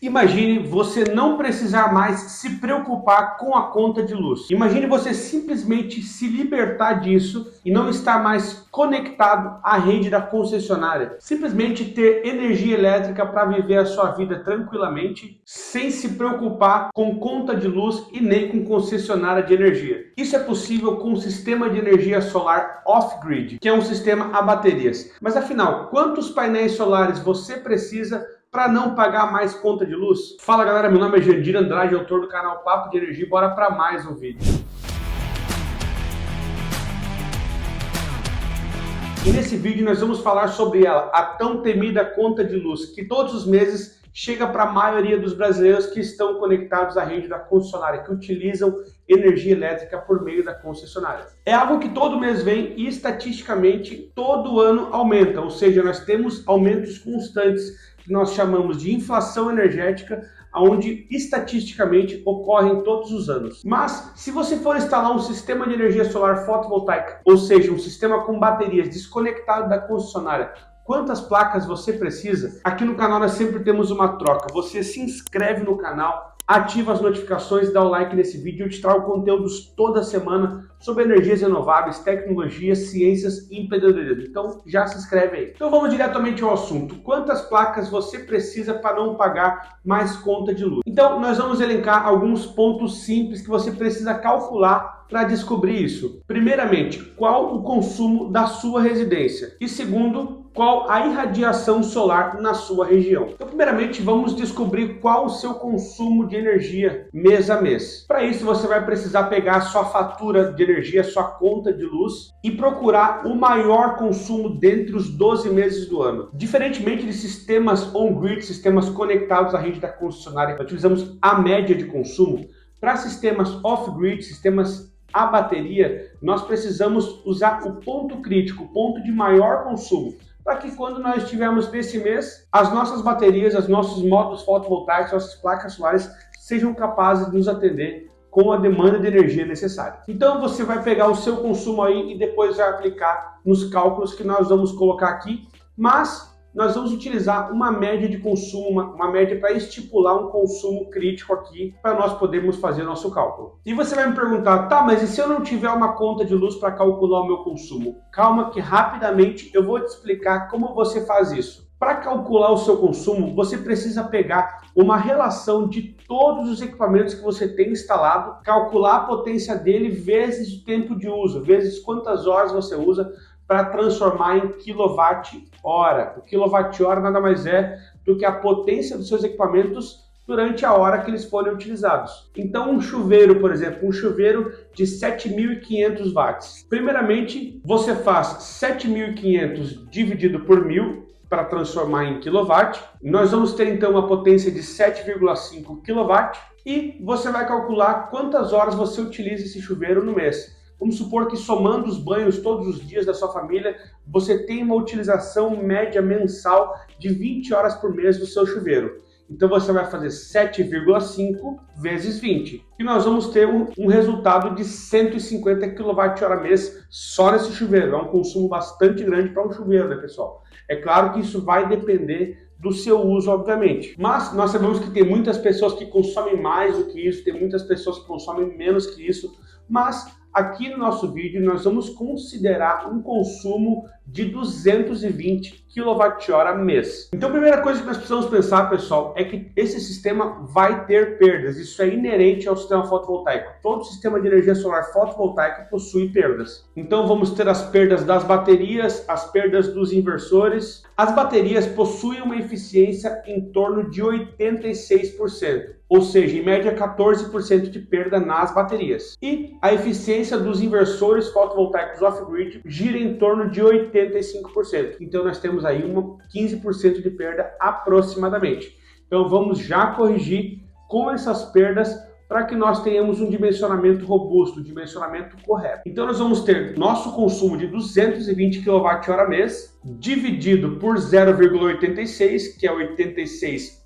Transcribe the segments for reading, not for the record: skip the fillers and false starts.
Imagine você não precisar mais se preocupar com a conta de luz. Imagine você simplesmente se libertar disso e não estar mais conectado à rede da concessionária. Simplesmente ter energia elétrica para viver a sua vida tranquilamente, sem se preocupar com conta de luz e nem com concessionária de energia. Isso é possível com o sistema de energia solar off-grid, que é um sistema a baterias. Mas afinal, quantos painéis solares você precisa para não pagar mais conta de luz? Fala galera, meu nome é Jandir Andrade, autor do canal Papo de Energia, bora para mais um vídeo. E nesse vídeo nós vamos falar sobre ela, a tão temida conta de luz, que todos os meses chega para a maioria dos brasileiros que estão conectados à rede da concessionária, que utilizam energia elétrica por meio da concessionária. É algo que todo mês vem e estatisticamente todo ano aumenta, ou seja, nós temos aumentos constantes que nós chamamos de inflação energética, onde estatisticamente ocorrem todos os anos. Mas se você for instalar um sistema de energia solar fotovoltaica, ou seja, um sistema com baterias desconectado da concessionária, quantas placas você precisa? Aqui no canal nós sempre temos uma troca. Você se inscreve no canal, ativa as notificações, dá o like nesse vídeo. Eu te trago conteúdos toda semana sobre energias renováveis, tecnologias, ciências e empreendedorismo. Então já se inscreve aí. Então vamos diretamente ao assunto. Quantas placas você precisa para não pagar mais conta de luz? Então nós vamos elencar alguns pontos simples que você precisa calcular para descobrir isso. Primeiramente, qual o consumo da sua residência? E segundo, qual a irradiação solar na sua região? Então, primeiramente, vamos descobrir qual o seu consumo de energia mês a mês. Para isso, você vai precisar pegar a sua fatura de energia, sua conta de luz e procurar o maior consumo dentre os 12 meses do ano. Diferentemente de sistemas on-grid, sistemas conectados à rede da concessionária, nós utilizamos a média de consumo. Para sistemas off-grid, sistemas a bateria, nós precisamos usar o ponto crítico, o ponto de maior consumo, para que quando nós estivermos nesse mês, as nossas baterias, os nossos módulos fotovoltaicos, nossas placas solares sejam capazes de nos atender com a demanda de energia necessária. Então você vai pegar o seu consumo aí e depois vai aplicar nos cálculos que nós vamos colocar aqui, mas nós vamos utilizar uma média de consumo, uma média para estipular um consumo crítico aqui, para nós podermos fazer nosso cálculo. E você vai me perguntar, tá, mas e se eu não tiver uma conta de luz para calcular o meu consumo? Calma que rapidamente eu vou te explicar como você faz isso. Para calcular o seu consumo, você precisa pegar uma relação de todos os equipamentos que você tem instalado, calcular a potência dele vezes o tempo de uso, vezes quantas horas você usa, para transformar em quilowatt-hora. O quilowatt-hora nada mais é do que a potência dos seus equipamentos durante a hora que eles forem utilizados. Então um chuveiro, por exemplo, um chuveiro de 7.500 watts. Primeiramente, você faz 7.500 dividido por 1.000 para transformar em quilowatt. Nós vamos ter então uma potência de 7,5 kW e você vai calcular quantas horas você utiliza esse chuveiro no mês. Vamos supor que somando os banhos todos os dias da sua família, você tem uma utilização média mensal de 20 horas por mês do seu chuveiro. Então você vai fazer 7,5 vezes 20. E nós vamos ter um resultado de 150 kWh mês só nesse chuveiro. É um consumo bastante grande para um chuveiro, né, pessoal? É claro que isso vai depender do seu uso, obviamente. Mas nós sabemos que tem muitas pessoas que consomem mais do que isso, tem muitas pessoas que consomem menos que isso, mas aqui no nosso vídeo nós vamos considerar um consumo de 220 kWh mês. Então a primeira coisa que nós precisamos pensar, pessoal, é que esse sistema vai ter perdas. Isso é inerente ao sistema fotovoltaico. Todo sistema de energia solar fotovoltaica possui perdas. Então vamos ter as perdas das baterias, as perdas dos inversores. As baterias possuem uma eficiência em torno de 86%. Ou seja, em média 14% de perda nas baterias. E a eficiência dos inversores fotovoltaicos off-grid gira em torno de 85%. Então nós temos aí 15% de perda aproximadamente. Então vamos já corrigir com essas perdas para que nós tenhamos um dimensionamento robusto, um dimensionamento correto. Então nós vamos ter nosso consumo de 220 kWh mês dividido por 0,86, que é 86%,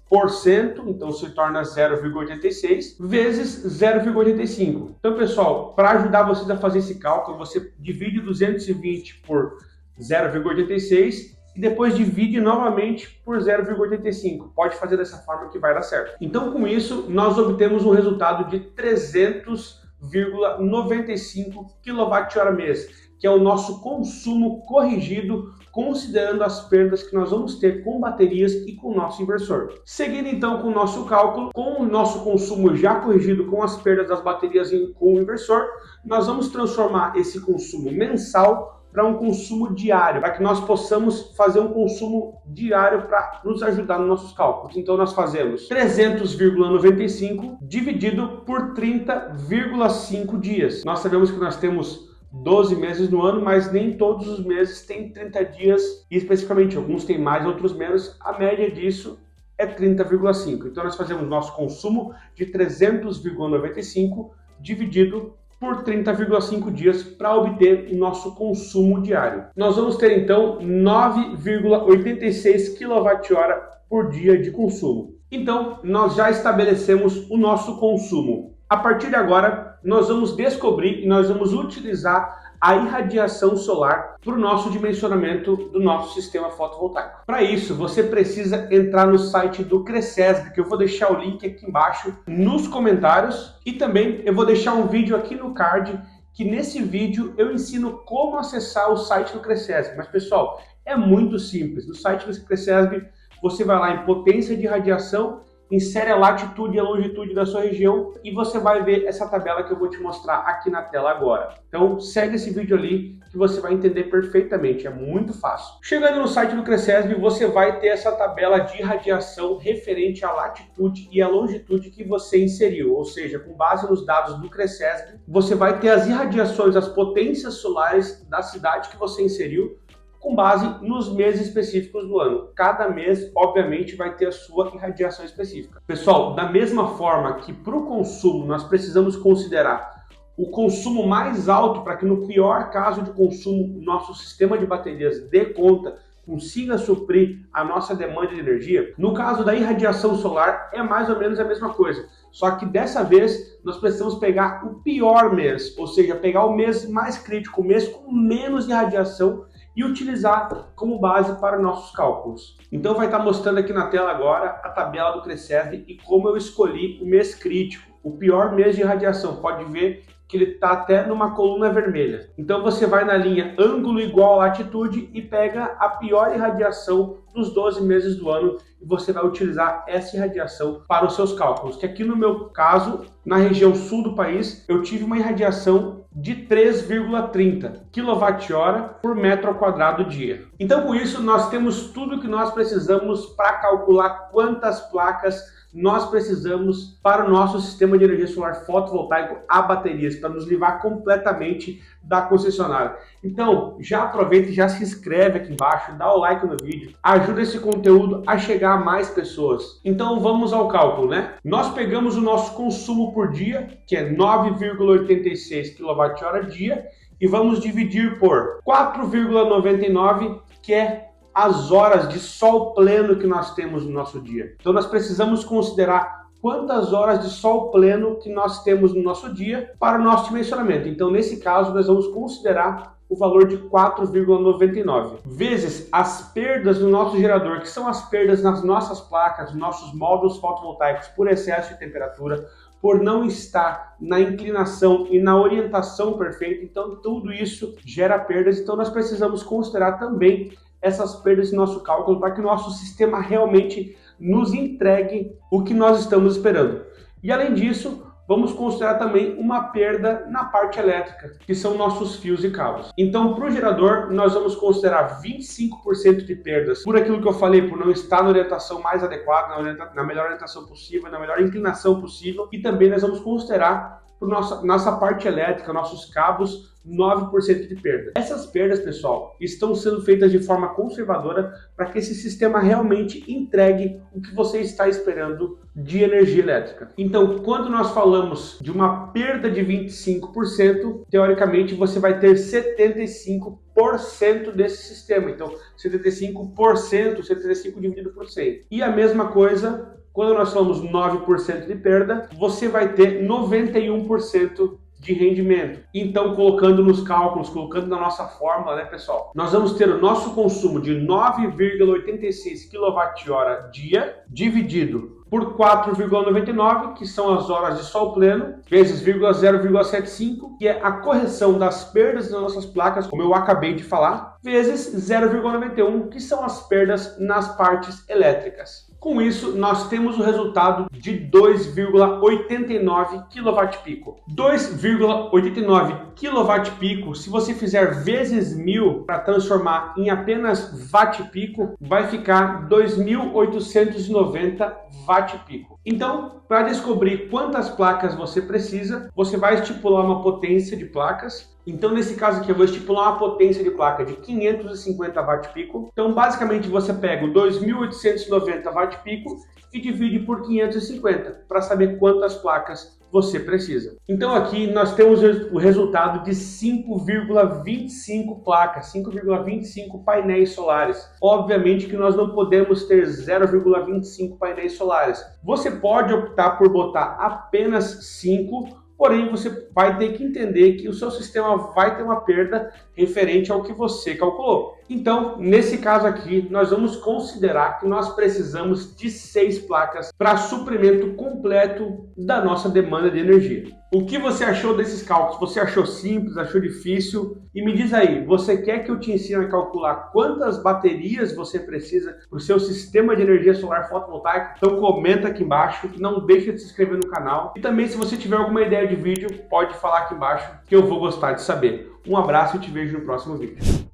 então se torna 0,86 vezes 0,85. Então, pessoal, para ajudar vocês a fazer esse cálculo, você divide 220 por 0,86 e depois divide novamente por 0,85. Pode fazer dessa forma que vai dar certo. Então, com isso, nós obtemos um resultado de 300,95 kWh mês, que é o nosso consumo corrigido, considerando as perdas que nós vamos ter com baterias e com o nosso inversor. Seguindo então com o nosso cálculo, com o nosso consumo já corrigido com as perdas das baterias e com o inversor, nós vamos transformar esse consumo mensal para um consumo diário, para que nós possamos fazer um consumo diário para nos ajudar nos nossos cálculos. Então nós fazemos 300,95 dividido por 30,5 dias. Nós sabemos que nós temos 12 meses no ano, mas nem todos os meses têm 30 dias, e especificamente alguns têm mais, outros menos. A média disso é 30,5. Então nós fazemos nosso consumo de 300,95 dividido por 30,5 dias para obter o nosso consumo diário. Nós vamos ter então 9,86 kWh por dia de consumo. Então nós já estabelecemos o nosso consumo. A partir de agora, nós vamos descobrir e nós vamos utilizar a irradiação solar para o nosso dimensionamento do nosso sistema fotovoltaico. Para isso, você precisa entrar no site do Cresesb, que eu vou deixar o link aqui embaixo nos comentários, e também eu vou deixar um vídeo aqui no card, que nesse vídeo eu ensino como acessar o site do Cresesb. Mas pessoal, é muito simples. No site do Cresesb, você vai lá em potência de radiação, insere a latitude e a longitude da sua região e você vai ver essa tabela que eu vou te mostrar aqui na tela agora. Então segue esse vídeo ali que você vai entender perfeitamente, é muito fácil. Chegando no site do Cresesb, você vai ter essa tabela de irradiação referente à latitude e à longitude que você inseriu, ou seja, com base nos dados do Cresesb, você vai ter as irradiações, as potências solares da cidade que você inseriu, com base nos meses específicos do ano. Cada mês, obviamente, vai ter a sua irradiação específica. Pessoal, da mesma forma que para o consumo nós precisamos considerar o consumo mais alto para que no pior caso de consumo nosso sistema de baterias dê conta, consiga suprir a nossa demanda de energia, no caso da irradiação solar é mais ou menos a mesma coisa. Só que dessa vez nós precisamos pegar o pior mês, ou seja, pegar o mês mais crítico, o mês com menos irradiação, e utilizar como base para nossos cálculos. Então vai estar mostrando aqui na tela agora a tabela do Cresesb e como eu escolhi o mês crítico, o pior mês de radiação. Pode ver que ele está até numa coluna vermelha. Então você vai na linha ângulo igual à latitude e pega a pior irradiação dos 12 meses do ano e você vai utilizar essa irradiação para os seus cálculos. Que aqui no meu caso, na região sul do país, eu tive uma irradiação de 3,30 kWh por metro quadrado dia. Então com isso nós temos tudo que nós precisamos para calcular quantas placas nós precisamos para o nosso sistema de energia solar fotovoltaico a baterias, para nos livrar completamente da concessionária. Então, já aproveita e já se inscreve aqui embaixo, dá o like no vídeo, ajuda esse conteúdo a chegar a mais pessoas. Então, vamos ao cálculo, né? Nós pegamos o nosso consumo por dia, que é 9,86 kWh dia, e vamos dividir por 4,99, que é as horas de sol pleno que nós temos no nosso dia. Então nós precisamos considerar quantas horas de sol pleno que nós temos no nosso dia para o nosso dimensionamento. Então nesse caso nós vamos considerar o valor de 4,99 vezes as perdas do nosso gerador, que são as perdas nas nossas placas, nossos módulos fotovoltaicos por excesso de temperatura, por não estar na inclinação e na orientação perfeita. Então tudo isso gera perdas, então nós precisamos considerar também essas perdas em nosso cálculo para que o nosso sistema realmente nos entregue o que nós estamos esperando. E além disso, vamos considerar também uma perda na parte elétrica, que são nossos fios e cabos. Então, para o gerador, nós vamos considerar 25% de perdas por aquilo que eu falei, por não estar na orientação mais adequada, na melhor orientação possível, na melhor inclinação possível. E também nós vamos considerar por nossa parte elétrica, nossos cabos, 9% de perda. Essas perdas, pessoal, estão sendo feitas de forma conservadora para que esse sistema realmente entregue o que você está esperando de energia elétrica. Então, quando nós falamos de uma perda de 25%, teoricamente você vai ter 75% desse sistema. Então, 75%, 75 dividido por 100. E a mesma coisa, quando nós falamos 9% de perda, você vai ter 91% de rendimento. Então, colocando nos cálculos, colocando na nossa fórmula, né, pessoal? Nós vamos ter o nosso consumo de 9,86 kWh dia dividido por 4,99, que são as horas de sol pleno, vezes 0,75, que é a correção das perdas das nossas placas, como eu acabei de falar, vezes 0,91, que são as perdas nas partes elétricas. Com isso, nós temos o resultado de 2,89 kWp. 2,89 kWp, se você fizer vezes 1000 para transformar em apenas watt-pico, vai ficar 2.890 watt-pico. Então, para descobrir quantas placas você precisa, você vai estipular uma potência de placas. Então, nesse caso aqui, eu vou estipular uma potência de placa de 550 watt-pico. Então, basicamente, você pega o 2.890 watt-pico e divide por 550 para saber quantas placas você precisa. Então, aqui nós temos o resultado de 5,25 placas, 5,25 painéis solares. Obviamente que nós não podemos ter 0,25 painéis solares. Você pode optar por botar apenas 5, porém, você vai ter que entender que o seu sistema vai ter uma perda referente ao que você calculou. Então, nesse caso aqui, nós vamos considerar que nós precisamos de 6 placas para suprimento completo da nossa demanda de energia. O que você achou desses cálculos? Você achou simples? Achou difícil? E me diz aí, você quer que eu te ensine a calcular quantas baterias você precisa para o seu sistema de energia solar fotovoltaica? Então comenta aqui embaixo, não deixa de se inscrever no canal. E também, se você tiver alguma ideia de vídeo, pode falar aqui embaixo que eu vou gostar de saber. Um abraço e te vejo no próximo vídeo.